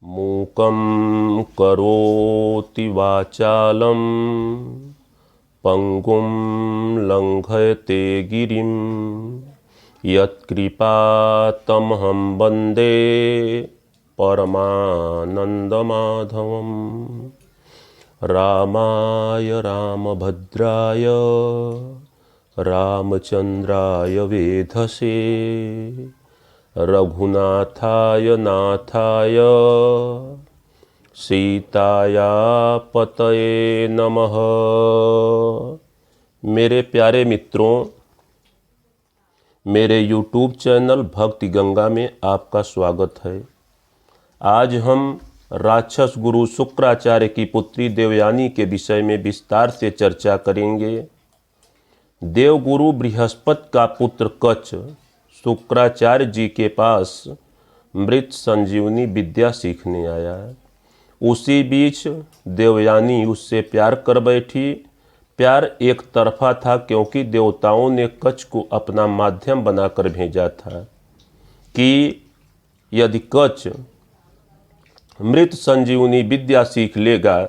मूकं करोति वाचालं पंगुं लंघयते गिरिं यत्कृपातमहं वन्दे परमानन्दमाधवं। रामाय रामभद्राय रामचन्द्राय वेधसे रघुनाथाय नाथाय सीताया पतये नमः। मेरे प्यारे मित्रों, मेरे YouTube चैनल भक्ति गंगा में आपका स्वागत है। आज हम राक्षस गुरु शुक्राचार्य की पुत्री देवयानी के विषय में विस्तार से चर्चा करेंगे। देवगुरु बृहस्पति का पुत्र कच्छ शुक्राचार्य जी के पास मृत संजीवनी विद्या सीखने आया। उसी बीच देवयानी उससे प्यार कर बैठी। प्यार एक तरफा था, क्योंकि देवताओं ने कच्छ को अपना माध्यम बनाकर भेजा था कि यदि कच्छ मृत संजीवनी विद्या सीख लेगा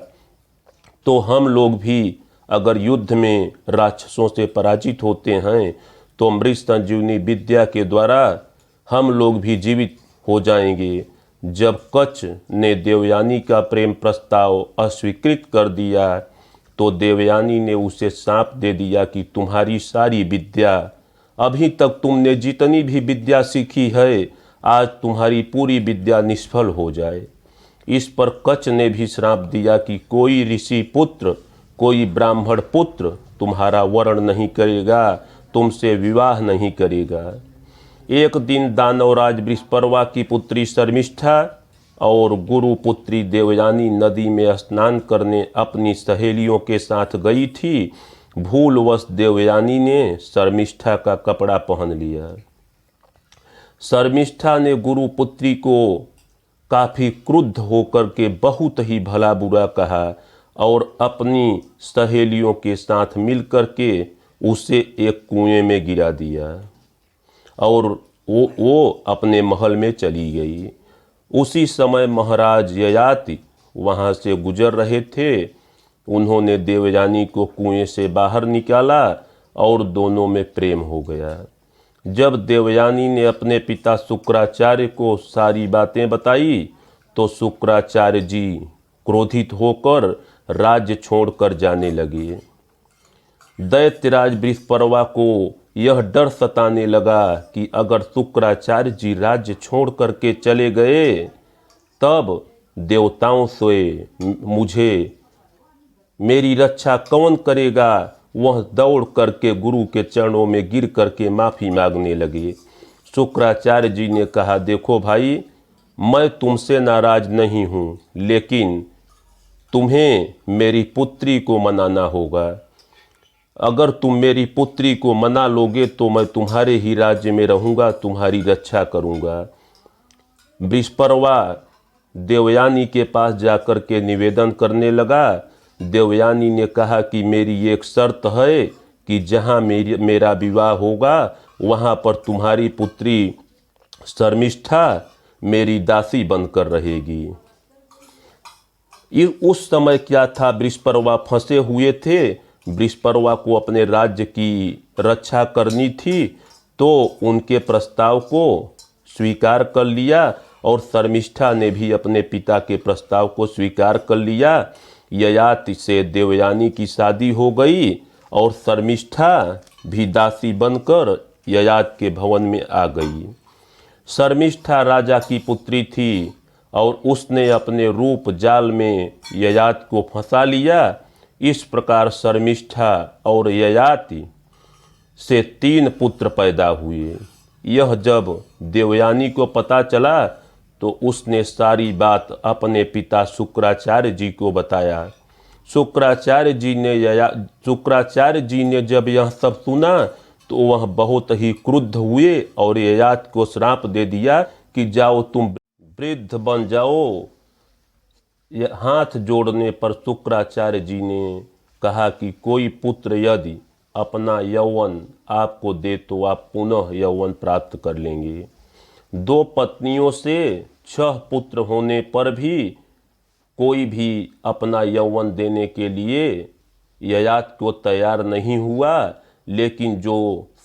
तो हम लोग भी अगर युद्ध में राक्षसों से पराजित होते हैं तो मृत संजीवनी विद्या के द्वारा हम लोग भी जीवित हो जाएंगे। जब कच्छ ने देवयानी का प्रेम प्रस्ताव अस्वीकृत कर दिया तो देवयानी ने उसे शाप दे दिया कि तुम्हारी सारी विद्या, अभी तक तुमने जितनी भी विद्या सीखी है, आज तुम्हारी पूरी विद्या निष्फल हो जाए। इस पर कच्छ ने भी श्राप दिया कि कोई ऋषि पुत्र, कोई ब्राह्मण पुत्र तुम्हारा वर्ण नहीं करेगा, तुमसे विवाह नहीं करेगा। एक दिन दानवराज वृषपर्वा की पुत्री शर्मिष्ठा और गुरु पुत्री देवयानी नदी में स्नान करने अपनी सहेलियों के साथ गई थी। भूलवश देवयानी ने शर्मिष्ठा का कपड़ा पहन लिया। शर्मिष्ठा ने गुरु पुत्री को काफ़ी क्रुद्ध होकर के बहुत ही भला बुरा कहा और अपनी सहेलियों के साथ मिलकर के उसे एक कुएं में गिरा दिया और वो अपने महल में चली गई। उसी समय महाराज ययाति वहाँ से गुजर रहे थे। उन्होंने देवयानी को कुएं से बाहर निकाला और दोनों में प्रेम हो गया। जब देवयानी ने अपने पिता शुक्राचार्य को सारी बातें बताई तो शुक्राचार्य जी क्रोधित होकर राज्य छोड़कर जाने लगे। दैत्यराज वृषपर्वा को यह डर सताने लगा कि अगर शुक्राचार्य जी राज्य छोड़ करके चले गए तब देवताओं से मुझे मेरी रक्षा कौन करेगा। वह दौड़ करके गुरु के चरणों में गिर करके माफ़ी मांगने लगे। शुक्राचार्य जी ने कहा, देखो भाई, मैं तुमसे नाराज नहीं हूँ, लेकिन तुम्हें मेरी पुत्री को मनाना होगा। अगर तुम मेरी पुत्री को मना लोगे तो मैं तुम्हारे ही राज्य में रहूँगा, तुम्हारी रक्षा करूँगा। वृषपर्वा देवयानी के पास जाकर के निवेदन करने लगा। देवयानी ने कहा कि मेरी एक शर्त है कि जहाँ मेरा विवाह होगा वहाँ पर तुम्हारी पुत्री शर्मिष्ठा मेरी दासी बनकर रहेगी। उस समय क्या था, वृषपर्वा फंसे हुए थे। वृषपर्वा को अपने राज्य की रक्षा करनी थी, तो उनके प्रस्ताव को स्वीकार कर लिया और शर्मिष्ठा ने भी अपने पिता के प्रस्ताव को स्वीकार कर लिया। ययाति से देवयानी की शादी हो गई और शर्मिष्ठा भी दासी बनकर ययाति के भवन में आ गई। शर्मिष्ठा राजा की पुत्री थी और उसने अपने रूप जाल में ययाति को फंसा लिया। इस प्रकार शर्मिष्ठा और ययाति से 3 पुत्र पैदा हुए। यह जब देवयानी को पता चला तो उसने सारी बात अपने पिता शुक्राचार्य जी को बताया। शुक्राचार्य जी ने जब यह सब सुना तो वह बहुत ही क्रुद्ध हुए और ययाति को श्राप दे दिया कि जाओ तुम वृद्ध बन जाओ। हाथ जोड़ने पर शुक्राचार्य जी ने कहा कि कोई पुत्र यदि अपना यौवन आपको दे तो आप पुनः यौवन प्राप्त कर लेंगे। 2 पत्नियों से 6 पुत्र होने पर भी कोई भी अपना यौवन देने के लिए ययाति को तैयार नहीं हुआ, लेकिन जो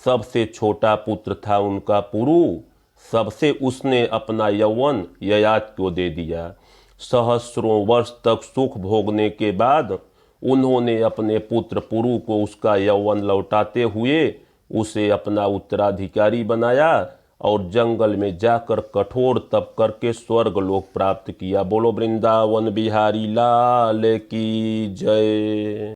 सबसे छोटा पुत्र था उनका पुरु, सबसे उसने अपना यौवन ययाति को दे दिया। सहस्रों वर्ष तक सुख भोगने के बाद उन्होंने अपने पुत्र पुरु को उसका यौवन लौटाते हुए उसे अपना उत्तराधिकारी बनाया और जंगल में जाकर कठोर तप करके स्वर्ग लोक प्राप्त किया। बोलो वृंदावन बिहारी लाल की जय।